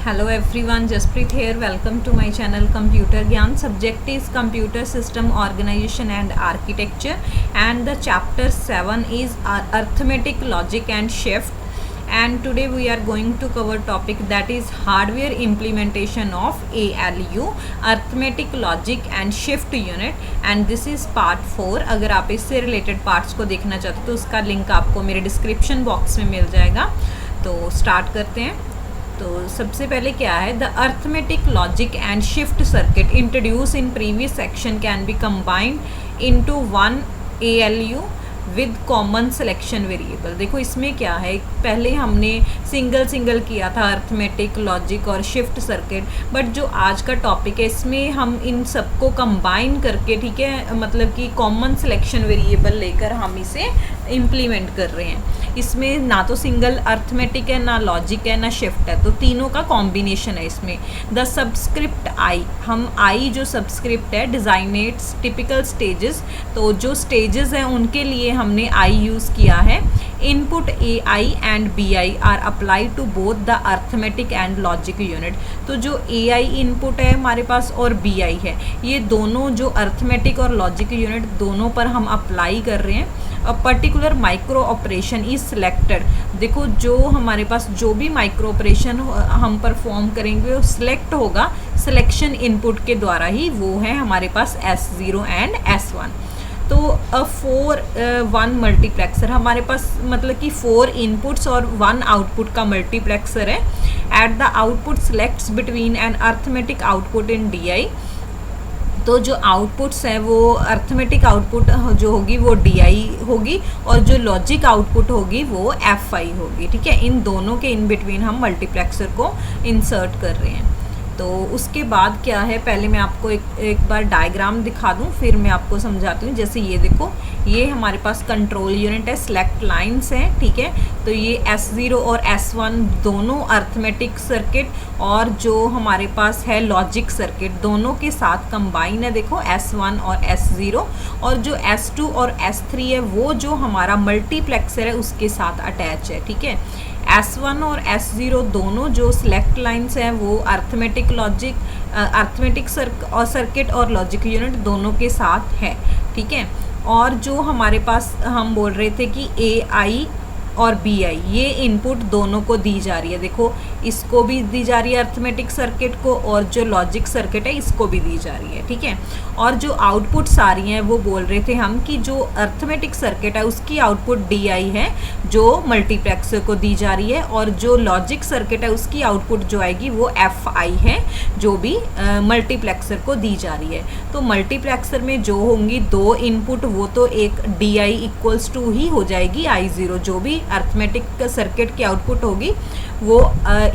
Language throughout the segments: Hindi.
Hello everyone, Jaspreet here. Welcome to my channel Computer Gyan. Subject is Computer System Organization and Architecture, and the chapter 7 is Arithmetic, Logic and Shift. And today we are going to cover topic that is hardware implementation of ALU, Arithmetic, Logic and Shift unit, and this is part 4. अगर आप इससे रिलेटेड पार्ट्स को देखना चाहते हो तो उसका लिंक आपको मेरे डिस्क्रिप्शन बॉक्स में मिल जाएगा. तो स्टार्ट करते हैं. तो सबसे पहले क्या है, the arithmetic logic and shift circuit introduce in previous section can be combined into one ALU with common selection variable. देखो इसमें क्या है, पहले हमने सिंगल किया था अर्थमेटिक, लॉजिक और शिफ्ट सर्किट, बट जो आज का टॉपिक है इसमें हम इन सबको कंबाइन करके, ठीक है, मतलब कि कॉमन सिलेक्शन वेरिएबल लेकर हम इसे इम्प्लीमेंट कर रहे हैं. इसमें ना तो सिंगल अर्थमेटिक है, ना लॉजिक है, ना शिफ्ट है, तो तीनों का कॉम्बिनेशन है इसमें. द सबस्क्रिप्ट आई, हम आई जो सबस्क्रिप्ट है डिजाइनेट्स टिपिकल स्टेजेस, तो जो स्टेजेस हैं उनके लिए हमने आई यूज़ किया है. Input AI and BI are apply to both the arithmetic and logic unit. तो जो AI इनपुट है हमारे पास और BI है, ये दोनों जो अर्थमेटिक और लॉजिक यूनिट दोनों पर हम अप्लाई कर रहे हैं. A particular micro operation is selected. देखो जो हमारे पास जो भी माइक्रो ऑपरेशन हम परफॉर्म करेंगे वो सिलेक्ट होगा सिलेक्शन इनपुट के द्वारा ही. वो है हमारे पास S0 एंड S1. तो 4-1 मल्टीप्लेक्सर हमारे पास, मतलब कि 4 इनपुट्स और 1 आउटपुट का मल्टीप्लेक्सर है. At the output selects between an arithmetic output in DI. तो जो आउटपुट्स हैं वो अर्थमेटिक आउटपुट जो होगी वो DI होगी और जो लॉजिक आउटपुट होगी वो FI होगी. ठीक है, इन दोनों के इन बिटवीन हम मल्टीप्लेक्सर को इंसर्ट कर रहे हैं. तो उसके बाद क्या है, पहले मैं आपको एक बार डायग्राम दिखा दूं, फिर मैं आपको समझाती हूँ. जैसे ये देखो, ये हमारे पास कंट्रोल यूनिट है, सेलेक्ट लाइंस हैं. ठीक है, तो ये S0 और S1 दोनों अर्थमेटिक सर्किट और जो हमारे पास है लॉजिक सर्किट दोनों के साथ कंबाइन है. देखो S1 और S0, और जो S2 और S3 है वो जो हमारा मल्टीप्लेक्सर है उसके साथ अटैच है. ठीक है, S1 और S0 दोनों जो सिलेक्ट लाइंस हैं वो अर्थमेटिक लॉजिक अर्थमेटिक सर्किट और लॉजिक यूनिट दोनों के साथ है. ठीक है, और जो हमारे पास हम बोल रहे थे कि AI और BI ये इनपुट दोनों को दी जा रही है. देखो इसको भी दी जा रही है अर्थमेटिक सर्किट को, और जो लॉजिक सर्किट है इसको भी दी जा रही है. ठीक है, और जो आउटपुट्स आ रही हैं वो बोल रहे थे हम कि जो अर्थमेटिक सर्किट है उसकी आउटपुट DI है जो मल्टीप्लेक्सर को दी जा रही है, और जो लॉजिक सर्किट है उसकी आउटपुट जो आएगी वो FI है जो भी मल्टीप्लेक्सर को दी जा रही है. तो मल्टीप्लेक्सर में जो होंगी 2 इनपुट वो तो एक DI इक्वल्स टू ही हो जाएगी I0, जो भी अर्थमेटिक सर्किट की आउटपुट होगी वो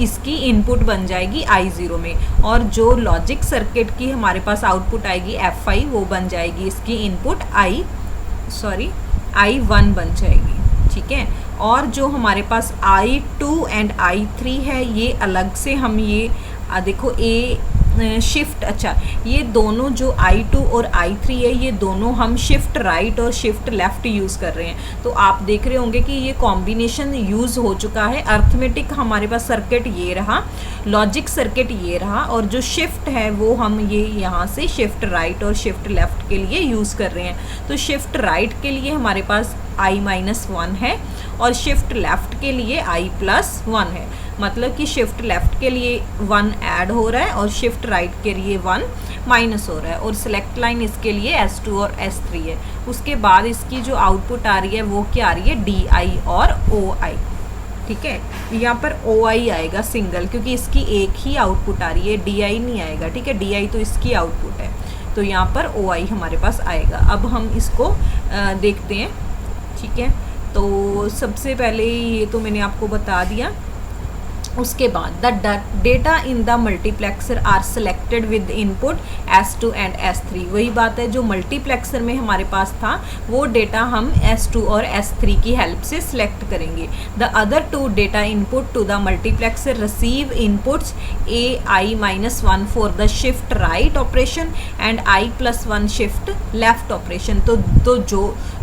इसकी इनपुट बन जाएगी I0 में, और जो लॉजिक सर्किट की हमारे पास आउटपुट आएगी FI वो बन जाएगी इसकी इनपुट I1 बन जाएगी. ठीक है, और जो हमारे पास I2 एंड I3 है ये अलग से हम ये देखो शिफ्ट, अच्छा ये दोनों जो I2 और I3 है ये दोनों हम शिफ्ट राइट और शिफ्ट लेफ़्ट यूज़ कर रहे हैं. तो आप देख रहे होंगे कि ये कॉम्बिनेशन यूज़ हो चुका है. अर्थमेटिक हमारे पास सर्किट ये रहा, लॉजिक सर्किट ये रहा, और जो शिफ्ट है वो हम ये यहाँ से शिफ्ट राइट और शिफ्ट लेफ़्ट के लिए यूज़ कर रहे हैं. तो शिफ्ट राइट के लिए हमारे पास I-1 है और शिफ्ट लेफ़्ट के लिए I+1 है. मतलब कि शिफ्ट लेफ़्ट के लिए 1 ऐड हो रहा है और शिफ्ट राइट के लिए 1 माइनस हो रहा है, और सिलेक्ट लाइन इसके लिए S2 और S3 है. उसके बाद इसकी जो आउटपुट आ रही है वो क्या आ रही है, DI और OI. ठीक है, यहाँ पर OI आएगा सिंगल क्योंकि इसकी एक ही आउटपुट आ रही है, DI नहीं आएगा. ठीक है, DI तो इसकी आउटपुट है, तो यहाँ पर OI हमारे पास आएगा. अब हम इसको देखते हैं. ठीक है, तो सबसे पहले ये तो मैंने आपको बता दिया. उसके बाद the data in the multiplexer are selected with input S2 and S3. वही बात है, जो मल्टीप्लेक्सर में हमारे पास था वो डेटा हम S2 और S3 की हेल्प से सिलेक्ट करेंगे. The other 2 data input to the multiplexer receive inputs AI-1 for the shift right operation and I+1 shift left operation. तो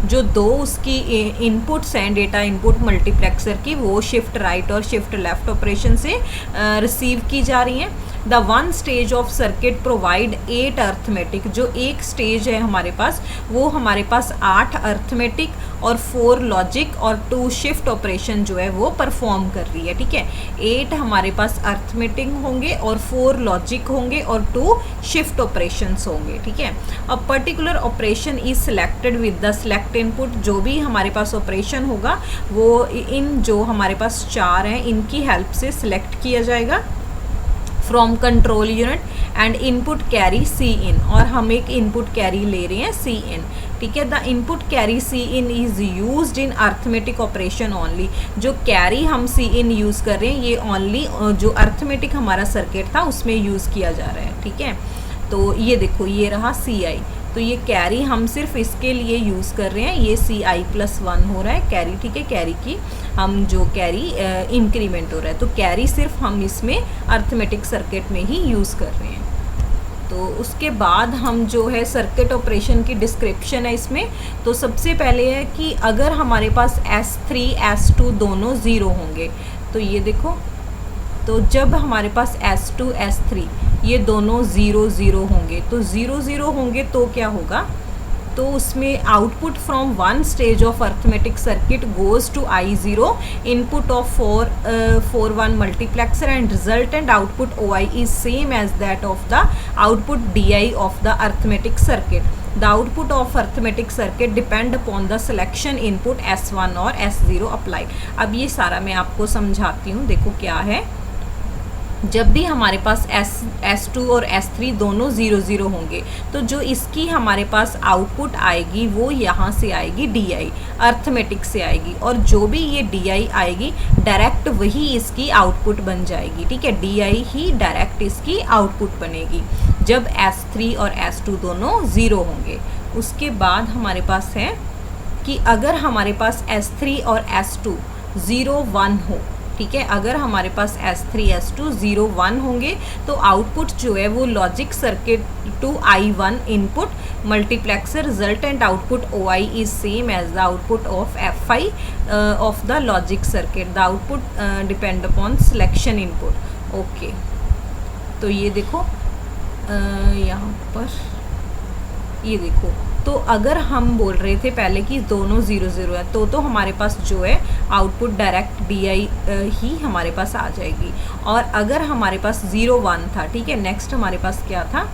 जो दो उसकी इनपुट्स हैं डेटा इनपुट मल्टीप्लेक्सर की वो शिफ्ट राइट और शिफ्ट लेफ्ट ऑपरेशन ऑपरेशन से रिसीव की जा रही हैं। The one stage of circuit provide 8 arithmetic, जो एक स्टेज है हमारे पास वो हमारे पास 8 अर्थमेटिक और 4 लॉजिक और 2 शिफ्ट ऑपरेशन जो है वो परफॉर्म कर रही है। ठीक है, 8 हमारे पास अर्थमेटिक होंगे और 4 लॉजिक होंगे और 2 शिफ्ट ऑपरेशंस होंगे। ठीक है, a particular operation is selected with the select input, जो भी हमारे पास ऑपरेशन होगा वो इन जो हमारे पास 4 हैं इनकी हेल्प से सिलेक्ट किया जाएगा from control unit and input carry C in, और हम एक इनपुट कैरी ले रहे हैं सी इन। ठीक है, the input carry C in is used in arithmetic operation only, जो कैरी हम सी इन यूज़ कर रहे हैं ये ओनली जो अर्थमेटिक हमारा सर्किट था उसमें यूज़ किया जा रहा है। ठीक है, तो ये देखो ये रहा सी आई, तो ये कैरी हम सिर्फ इसके लिए यूज़ कर रहे हैं, ये सी आई प्लस 1 हो रहा है कैरी। ठीक है, कैरी की हम जो कैरी इंक्रीमेंट हो रहा है, तो कैरी सिर्फ हम इसमें अर्थमेटिक सर्किट में ही यूज़ कर रहे हैं। तो उसके बाद हम जो है सर्किट ऑपरेशन की डिस्क्रिप्शन है इसमें, तो सबसे पहले है कि अगर हमारे पास S3 S2 दोनों ज़ीरो होंगे, तो ये देखो, तो जब हमारे पास S2 S3 ये दोनों 0 0 होंगे, तो 0 0 होंगे तो क्या होगा, तो उसमें output from one stage of arithmetic circuit goes to I0 input of 4 1 multiplexer and resultant output OI is same as that of the output DI of the arithmetic circuit. The output of arithmetic circuit depend upon the selection input S1 और S0 applied। अब ये सारा मैं आपको समझाती हूँ। देखो क्या है, जब भी हमारे पास S2 और S3 दोनों 0 0 होंगे, तो जो इसकी हमारे पास आउटपुट आएगी वो यहाँ से आएगी DI अर्थमेटिक से आएगी, और जो भी ये DI आएगी डायरेक्ट वही इसकी आउटपुट बन जाएगी। ठीक है, DI ही डायरेक्ट इसकी आउटपुट बनेगी जब S3 और S2 दोनों 0 होंगे। उसके बाद हमारे पास है कि अगर हमारे पास S3 और S2 0 1 हो, ठीक है, अगर हमारे पास S3 S2 0 1 होंगे तो आउटपुट जो है वो logic circuit to I1 input multiplexer resultant output OI is same as the output of F5 of the logic circuit. The output depend upon selection input. Okay, तो ये देखो यहाँ पर ये देखो, तो अगर हम बोल रहे थे पहले कि दोनों 0 0 है, तो हमारे पास जो है आउटपुट डायरेक्ट DI ही हमारे पास आ जाएगी। और अगर हमारे पास 0 1 था, ठीक है, नेक्स्ट हमारे पास क्या था,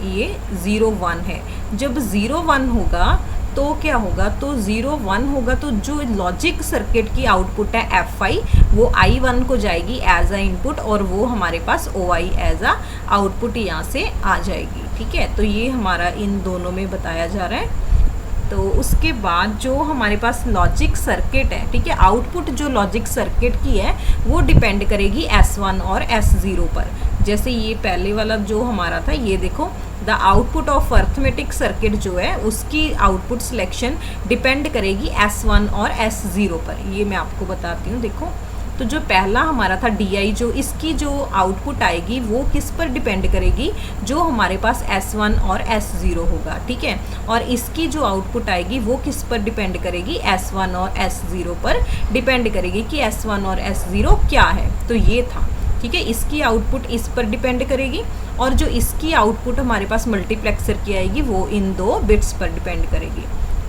ये 0 1 है। जब 0 1 होगा तो क्या होगा, तो 0 1 होगा तो जो लॉजिक सर्किट की आउटपुट है F5 वो I1 को जाएगी एज अ इनपुट, और वो हमारे पास OI एज अ आउटपुट यहाँ से आ जाएगी। ठीक है, तो ये हमारा इन दोनों में बताया जा रहा है। तो उसके बाद जो हमारे पास लॉजिक सर्किट है, ठीक है, आउटपुट जो लॉजिक सर्किट की है वो डिपेंड करेगी S1 और S0 पर। जैसे ये पहले वाला जो हमारा था, ये देखो, the output of arithmetic circuit जो है उसकी आउटपुट सिलेक्शन डिपेंड करेगी S1 और S0 पर। ये मैं आपको बताती हूँ। देखो, तो जो पहला हमारा था DI, जो इसकी जो आउटपुट आएगी वो किस पर डिपेंड करेगी, जो हमारे पास S1 और S0 होगा। ठीक है, और इसकी जो आउटपुट आएगी वो किस पर डिपेंड करेगी, S1 और S0 पर डिपेंड करेगी कि S1 और S0 क्या है। तो ये था, ठीक है, इसकी आउटपुट इस पर डिपेंड करेगी, और जो इसकी आउटपुट हमारे पास मल्टीप्लेक्सर की आएगी वो इन 2 बिट्स पर डिपेंड करेगी।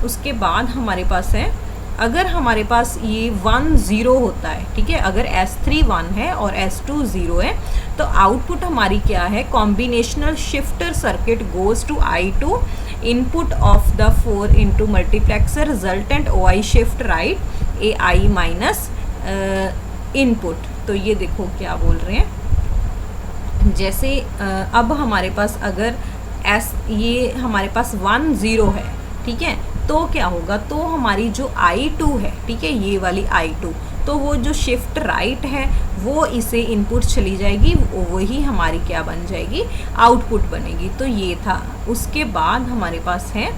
उसके बाद हमारे पास है, अगर हमारे पास ये 1 0 होता है, ठीक है, अगर S3 1 है और S2 0 है, तो आउटपुट हमारी क्या है, combinational shifter circuit goes to I2 input of the 4 into multiplexer resultant OI shift right AI minus input. तो ये देखो क्या बोल रहे हैं, जैसे अब हमारे पास अगर ये हमारे पास 1 0 है, ठीक है, तो क्या होगा, तो हमारी जो I2 है, ठीक है, ये वाली I2, तो वो जो शिफ्ट राइट है वो इसे इनपुट चली जाएगी, वही हमारी क्या बन जाएगी, आउटपुट बनेगी। तो ये था। उसके बाद हमारे पास है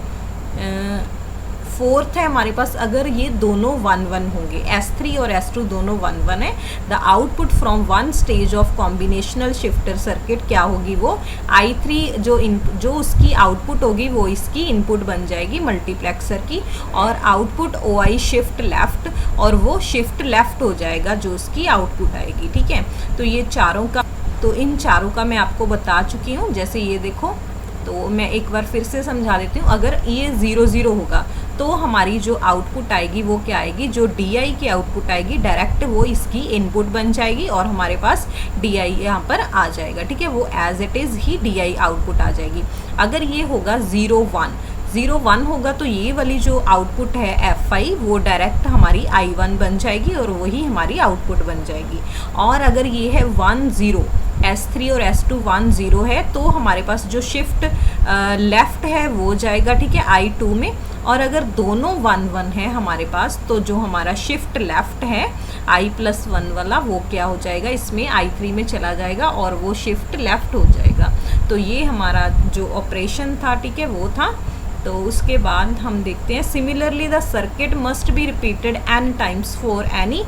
फोर्थ है हमारे पास, अगर ये दोनों 1 1 होंगे, S3 और S2 दोनों 1 1 है, the output from one stage of combinational shifter circuit क्या होगी, वो I3 जो उसकी आउटपुट होगी वो इसकी इनपुट बन जाएगी मल्टीप्लेक्सर की, और आउटपुट OI शिफ्ट लेफ्ट, और वो शिफ्ट लेफ्ट हो जाएगा जो उसकी आउटपुट आएगी। ठीक है, तो ये चारों का, तो इन चारों का मैं आपको बता चुकी हूँ। जैसे ये देखो, तो मैं एक बार फिर से समझा देती हूँ। अगर ये 0 0 होगा तो हमारी जो आउटपुट आएगी वो क्या आएगी, जो DI की आउटपुट आएगी डायरेक्ट वो इसकी इनपुट बन जाएगी और हमारे पास DI यहाँ पर आ जाएगा। ठीक है, वो एज इट इज़ ही DI आउटपुट आ जाएगी। अगर ये होगा 0 1 होगा तो ये वाली जो आउटपुट है Fi वो डायरेक्ट हमारी I1 बन जाएगी और वही हमारी आउटपुट बन जाएगी। और अगर ये है 1 0, S3 और S2 1 0 है तो हमारे पास जो शिफ्ट लेफ्ट है वो जाएगा। ठीक है, I2 में। और अगर दोनों 1 1 है हमारे पास तो जो हमारा शिफ्ट लेफ्ट है I+1 वाला वो क्या हो जाएगा, इसमें I3 में चला जाएगा और वो शिफ्ट लेफ्ट हो जाएगा। तो ये हमारा जो ऑपरेशन था, ठीक है, वो था। तो उसके बाद हम देखते हैं, similarly the circuit must be repeated n times for any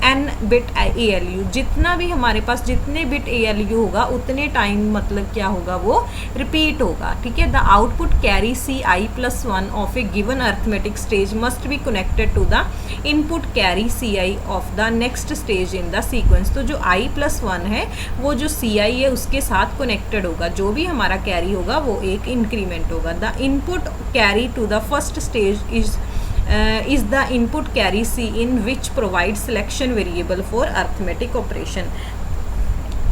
n bit ALU। जितना भी हमारे पास जितने बिट ALU होगा उतने टाइम मतलब क्या होगा, वो रिपीट होगा। ठीक है, the output carry CI+1 of a given arithmetic stage must be connected to the input carry CI of the next stage in the sequence. तो जो I+1 है वो जो CI है उसके साथ कनेक्टेड होगा। जो भी हमारा कैरी होगा वो एक इंक्रीमेंट होगा। The input carry to the first stage is the input carry C in which provides selection variable for arithmetic operation।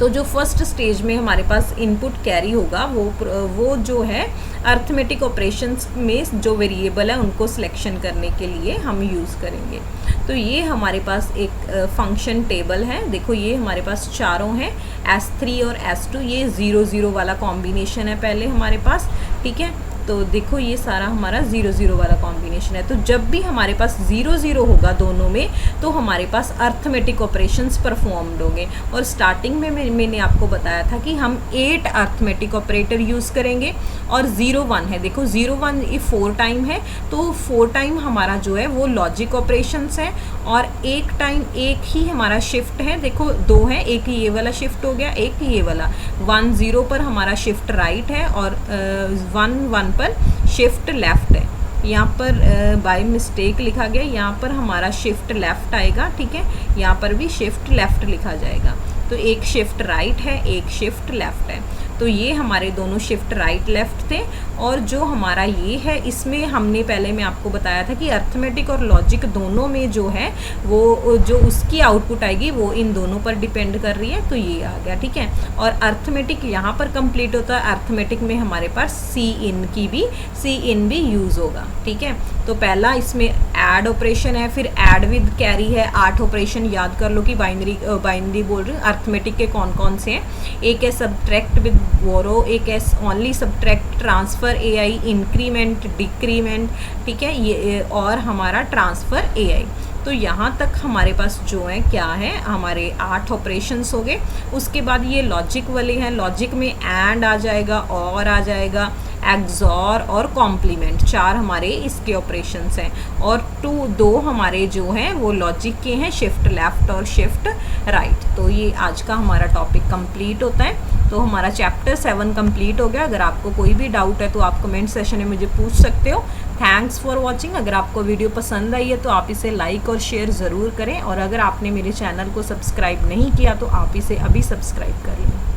तो जो फर्स्ट स्टेज में हमारे पास इनपुट कैरी होगा वो जो है अर्थमेटिक ऑपरेशंस में जो वेरिएबल है उनको सिलेक्शन करने के लिए हम यूज़ करेंगे। तो ये हमारे पास एक फंक्शन टेबल है। देखो ये हमारे पास चारों हैं, S3 और S2। ये 0 0 वाला कॉम्बिनेशन है पहले हमारे पास। ठीक है, तो देखो ये सारा हमारा 0 0 वाला कॉम्बिनेशन है। तो जब भी हमारे पास 0 0 होगा दोनों में तो हमारे पास अर्थमेटिक ऑपरेशंस परफॉर्म्ड होंगे। और स्टार्टिंग में मैंने आपको बताया था कि हम 8 अर्थमेटिक ऑपरेटर यूज़ करेंगे और 0 1 है। देखो 0 1 ये 4 टाइम है, तो 4 टाइम हमारा जो है वो लॉजिक ऑपरेशंस है और एक टाइम एक ही हमारा शिफ्ट है। देखो 2 है, एक ये वाला शिफ्ट हो गया, एक ये वाला। 1 0 पर हमारा शिफ्ट राइट है और 1 1 पर शिफ्ट लेफ्ट है। यहाँ पर बाय मिस्टेक लिखा गया, यहाँ पर हमारा शिफ्ट लेफ्ट आएगा। ठीक है, यहाँ पर भी शिफ्ट लेफ्ट लिखा जाएगा। तो एक शिफ्ट राइट है, एक शिफ्ट लेफ्ट है। तो ये हमारे दोनों शिफ्ट राइट लेफ्ट थे। और जो हमारा ये है इसमें हमने पहले मैं आपको बताया था कि अर्थमेटिक और लॉजिक दोनों में जो है वो जो उसकी आउटपुट आएगी वो इन दोनों पर डिपेंड कर रही है। तो ये आ गया। ठीक है, और अर्थमेटिक यहाँ पर कंप्लीट होता है। अर्थमेटिक में हमारे पास सी इन भी यूज़ होगा। ठीक है, तो पहला इसमें ऐड ऑपरेशन है, फिर ऐड विद कैरी है। 8 ऑपरेशन याद कर लो कि बाइनरी बोल रही हूँ। अर्थमेटिक के कौन कौन से हैं, एक है सब्ट्रैक्ट विद बोरो, एक है only subtract, transfer AI, increment, decrement. ठीक है, ये और हमारा ट्रांसफ़र AI। तो यहाँ तक हमारे पास जो है क्या है, हमारे 8 ऑपरेशंस हो गए। उसके बाद ये लॉजिक वाले हैं। लॉजिक में एंड आ जाएगा, और आ जाएगा, एक्सॉर और कॉम्प्लीमेंट। 4 हमारे इसके ऑपरेशंस हैं और 2 हमारे जो हैं वो लॉजिक के हैं, शिफ्ट लेफ्ट और शिफ्ट राइट। तो ये आज का हमारा टॉपिक कंप्लीट होता है। तो हमारा चैप्टर 7 कंप्लीट हो गया। अगर आपको कोई भी डाउट है तो आप कमेंट सेशन में मुझे पूछ सकते हो। Thanks for watching. अगर आपको वीडियो पसंद आई है तो आप इसे लाइक और शेयर ज़रूर करें। और अगर आपने मेरे चैनल को सब्सक्राइब नहीं किया तो आप इसे अभी सब्सक्राइब कर लें।